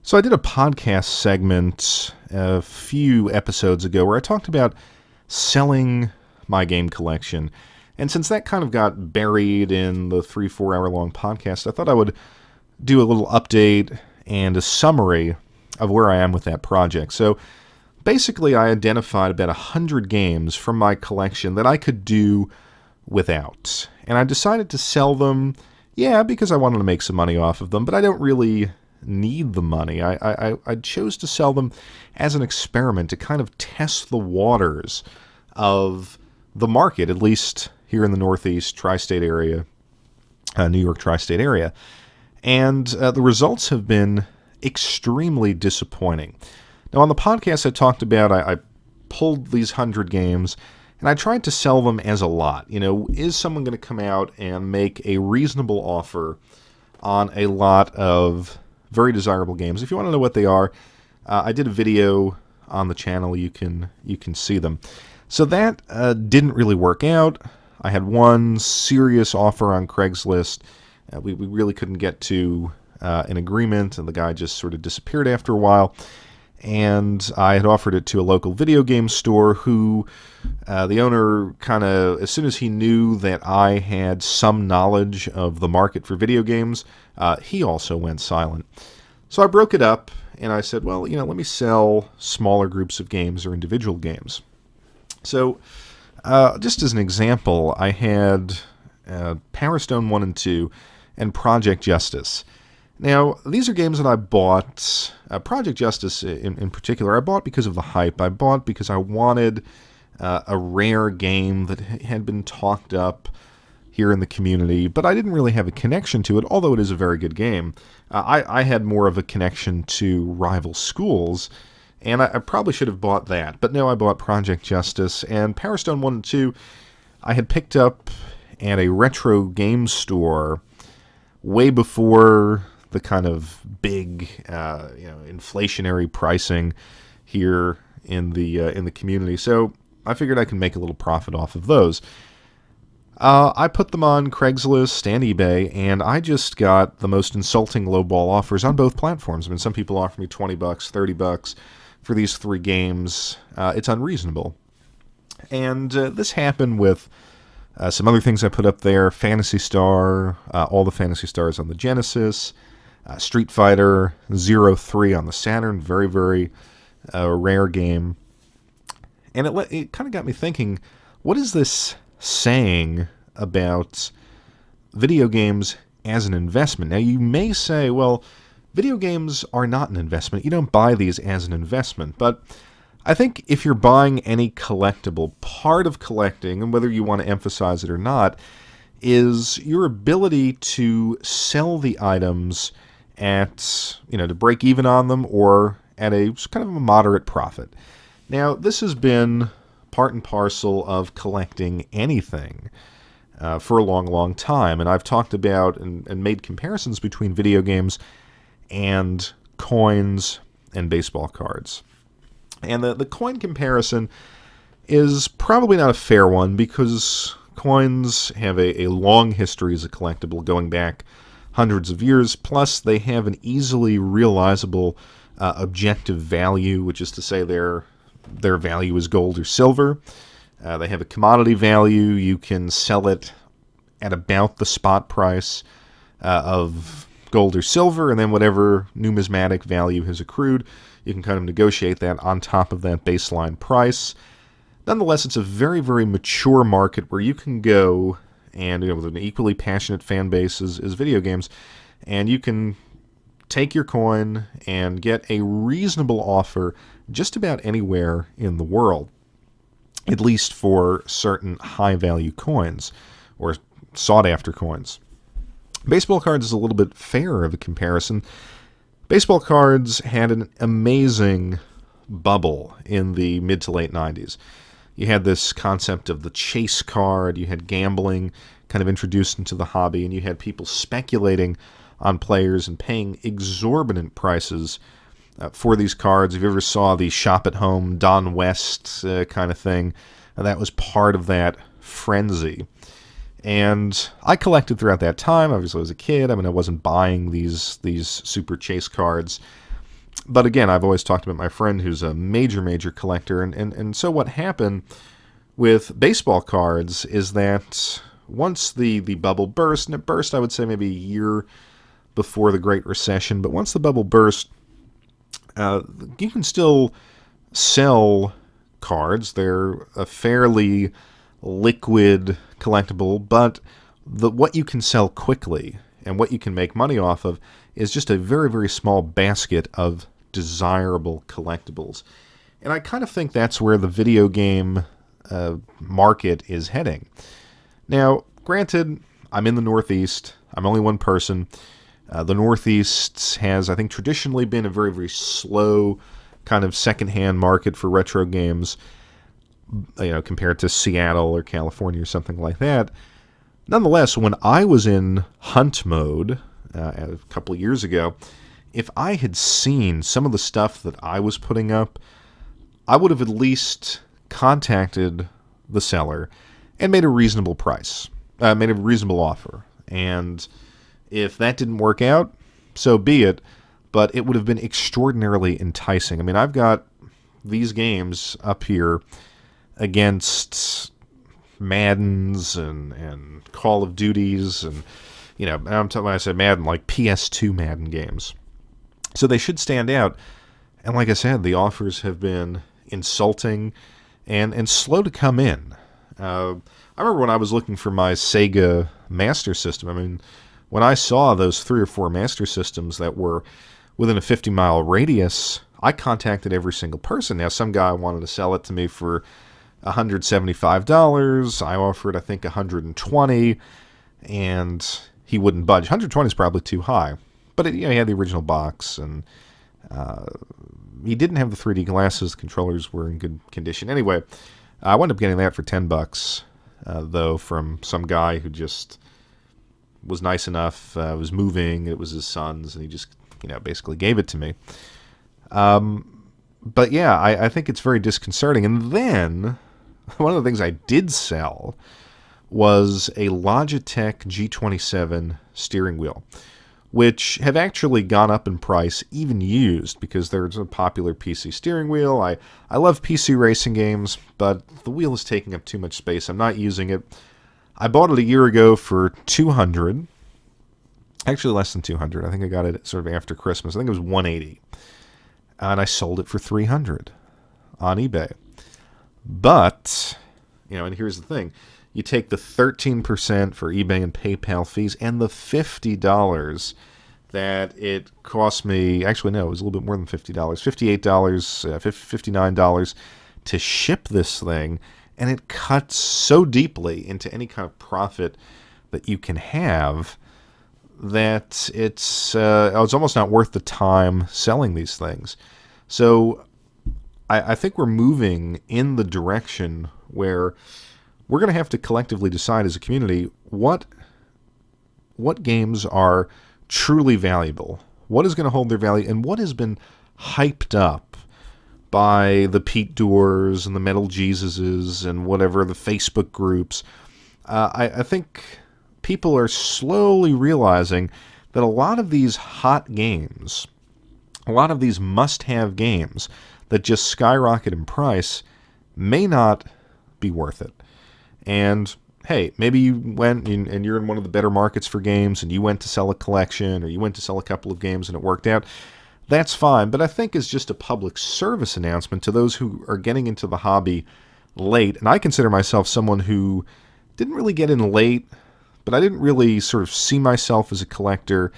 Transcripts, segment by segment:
So I did a podcast segment a few episodes ago where I talked about selling my game collection. And since that kind of got buried in the 3-4 hour long podcast, I thought I would do a little update and a summary of where I am with that project. So basically, I identified about 100 games from my collection that I could do without. And I decided to sell them, because I wanted to make some money off of them, but I don't really need the money. I chose to sell them as an experiment to kind of test the waters of the market, at least here in the Northeast tri-state area, New York tri-state area. And the results have been extremely disappointing. Now, on the podcast I talked about, I pulled these 100 games, and I tried to sell them as a lot. Is someone going to come out and make a reasonable offer on a lot of very desirable games? If you want to know what they are, I did a video on the channel. You can see them. So that didn't really work out. I had one serious offer on Craigslist. We really couldn't get to an agreement, and the guy just sort of disappeared after a while. And I had offered it to a local video game store who, the owner kind of, as soon as he knew that I had some knowledge of the market for video games, he also went silent. So I broke it up, and I said, well, let me sell smaller groups of games or individual games. So just as an example, I had Power Stone 1 and 2 and Project Justice. Now, these are games that I bought. Project Justice, in particular, I bought because of the hype. I bought because I wanted a rare game that had been talked up here in the community, but I didn't really have a connection to it, although it is a very good game. I had more of a connection to Rival Schools, and I probably should have bought that. But no, I bought Project Justice, and Power Stone 1 and 2 I had picked up at a retro game store way before the kind of big, inflationary pricing here in the community. So I figured I could make a little profit off of those. I put them on Craigslist and eBay, and I just got the most insulting lowball offers on both platforms. I mean, some people offer me $20, $30 for these 3 games. It's unreasonable. And this happened with some other things I put up there: Phantasy Star, all the Phantasy Stars on the Genesis, Street Fighter 03 on the Saturn, very, very rare game. And it kind of got me thinking, what is this saying about video games as an investment? Now, you may say, well, video games are not an investment. You don't buy these as an investment. But I think if you're buying any collectible, part of collecting, and whether you want to emphasize it or not, is your ability to sell the items at, to break even on them or at a kind of a moderate profit. Now, this has been part and parcel of collecting anything for a long, long time. And I've talked about and made comparisons between video games and coins and baseball cards. And the coin comparison is probably not a fair one because coins have a long history as a collectible going back hundreds of years. Plus, they have an easily realizable objective value, which is to say their value is gold or silver. They have a commodity value. You can sell it at about the spot price of gold or silver, and then whatever numismatic value has accrued, you can kind of negotiate that on top of that baseline price. Nonetheless, it's a very, very mature market where you can go and, with an equally passionate fan base as video games, and you can take your coin and get a reasonable offer just about anywhere in the world, at least for certain high-value coins or sought-after coins. Baseball cards is a little bit fairer of a comparison. Baseball cards had an amazing bubble in the mid to late 90s. You had this concept of the chase card, you had gambling kind of introduced into the hobby, and you had people speculating on players and paying exorbitant prices for these cards. If you ever saw the Shop at Home, Don West kind of thing, that was part of that frenzy. And I collected throughout that time. Obviously, I was a kid. I mean, I wasn't buying these super chase cards. But again, I've always talked about my friend who's a major, major collector. And so what happened with baseball cards is that once the bubble burst, and it burst, I would say, maybe a year before the Great Recession, but once the bubble burst, you can still sell cards. They're a fairly liquid collectible, but what you can sell quickly and what you can make money off of is just a very, very small basket of desirable collectibles. And I kind of think that's where the video game market is heading. Now, granted, I'm in the Northeast. I'm only one person. The Northeast has, I think, traditionally been a very, very slow kind of secondhand market for retro games, compared to Seattle or California or something like that. Nonetheless, when I was in hunt mode a couple of years ago, if I had seen some of the stuff that I was putting up, I would have at least contacted the seller and made a reasonable price, made a reasonable offer. And if that didn't work out, so be it, but it would have been extraordinarily enticing. I mean, I've got these games up here against Maddens and Call of Duties, and I'm talking, when I said Madden, like PS2 Madden games. So they should stand out. And like I said, the offers have been insulting and slow to come in. I remember when I was looking for my Sega Master System. I mean, when I saw those 3 or 4 Master Systems that were within a 50-mile radius, I contacted every single person. Now, some guy wanted to sell it to me for $175. I offered, I think, $120, and he wouldn't budge. $120 is probably too high, but he had the original box, and he didn't have the 3D glasses. The controllers were in good condition. Anyway, I wound up getting that for $10, though, from some guy who just was nice enough, was moving. It was his son's, and he just basically gave it to me. But yeah, I think it's very disconcerting. And then one of the things I did sell was a Logitech G27 steering wheel, which have actually gone up in price, even used, because there's a popular PC steering wheel. I love PC racing games, but the wheel is taking up too much space. I'm not using it. I bought it a year ago for $200. Actually, less than $200. I think I got it sort of after Christmas. I think it was $180. And I sold it for $300 on eBay. But, and here's the thing. You take the 13% for eBay and PayPal fees and the $50 that it cost me. Actually, no, it was a little bit more than $50. $58, $59 to ship this thing. And it cuts so deeply into any kind of profit that you can have that it's almost not worth the time selling these things. So I think we're moving in the direction where we're going to have to collectively decide as a community what games are truly valuable, what is going to hold their value, and what has been hyped up by the Pete Doors and the Metal Jesuses and whatever, the Facebook groups. I think people are slowly realizing that a lot of these hot games, a lot of these must-have games that just skyrocket in price may not be worth it. And hey, maybe you went and you're in one of the better markets for games and you went to sell a collection or you went to sell a couple of games and it worked out. That's fine, but I think as just a public service announcement to those who are getting into the hobby late, and I consider myself someone who didn't really get in late, but I didn't really sort of see myself as a collector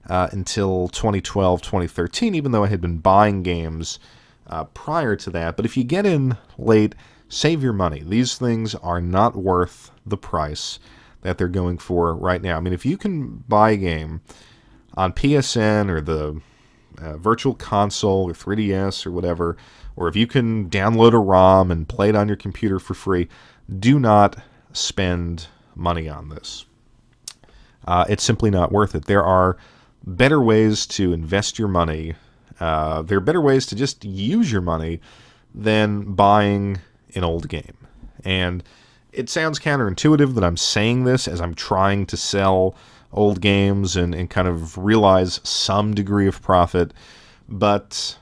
until 2012, 2013, even though I had been buying games prior to that. But if you get in late, save your money. These things are not worth the price that they're going for right now. I mean, if you can buy a game on PSN or the Virtual Console or 3DS or whatever, or if you can download a ROM and play it on your computer for free, do not spend money on this. It's simply not worth it. There are better ways to invest your money. There are better ways to just use your money than buying an old game. And it sounds counterintuitive that I'm saying this as I'm trying to sell old games and kind of realize some degree of profit. But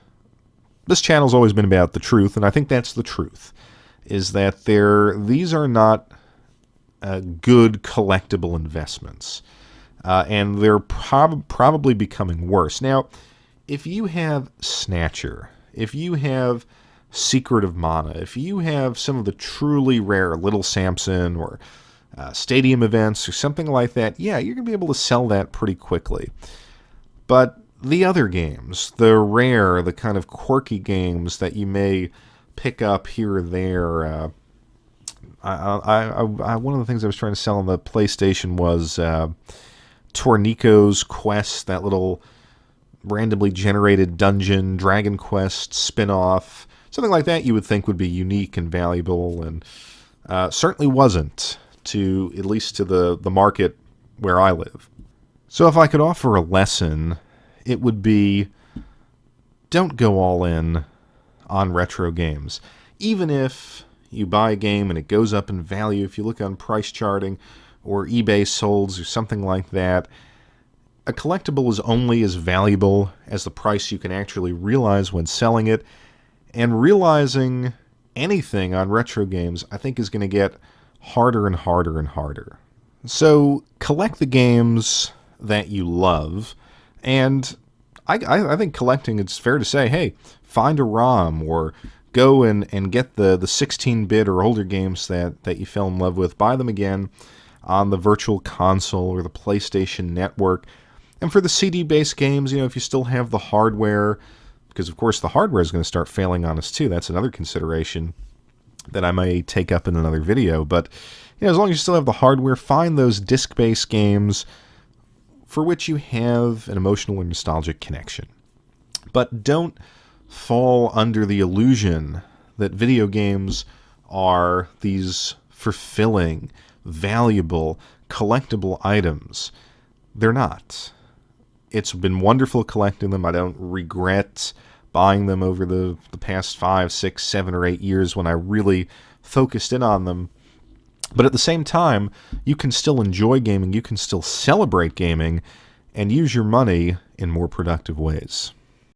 this channel's always been about the truth, and I think that's the truth, is that these are not good collectible investments. And they're probably becoming worse. Now, if you have Snatcher, if you have Secret of Mana, if you have some of the truly rare Little Samson or stadium events or something like that, yeah, you're going to be able to sell that pretty quickly. But the other games, the rare, the kind of quirky games that you may pick up here or there, one of the things I was trying to sell on the PlayStation was Tornico's Quest, that little randomly generated dungeon, Dragon Quest spin-off, something like that you would think would be unique and valuable, and certainly wasn't, at least to the market where I live. So if I could offer a lesson, it would be, don't go all in on retro games. Even if you buy a game and it goes up in value, if you look on price charting or eBay solds or something like that, a collectible is only as valuable as the price you can actually realize when selling it, and realizing anything on retro games, I think, is going to get harder and harder and harder. So collect the games that you love, and I think collecting, it's fair to say, hey, find a ROM or go and get the 16-bit or older games that you fell in love with, buy them again on the Virtual Console or the PlayStation Network. And for the CD-based games, if you still have the hardware, because of course the hardware is going to start failing on us too. That's another consideration that I may take up in another video. But as long as you still have the hardware, find those disc-based games for which you have an emotional or nostalgic connection. But don't fall under the illusion that video games are these fulfilling, valuable, collectible items. They're not. It's been wonderful collecting them. I don't regret buying them over the past 5, 6, 7, or 8 years when I really focused in on them. But at the same time, you can still enjoy gaming, you can still celebrate gaming, and use your money in more productive ways.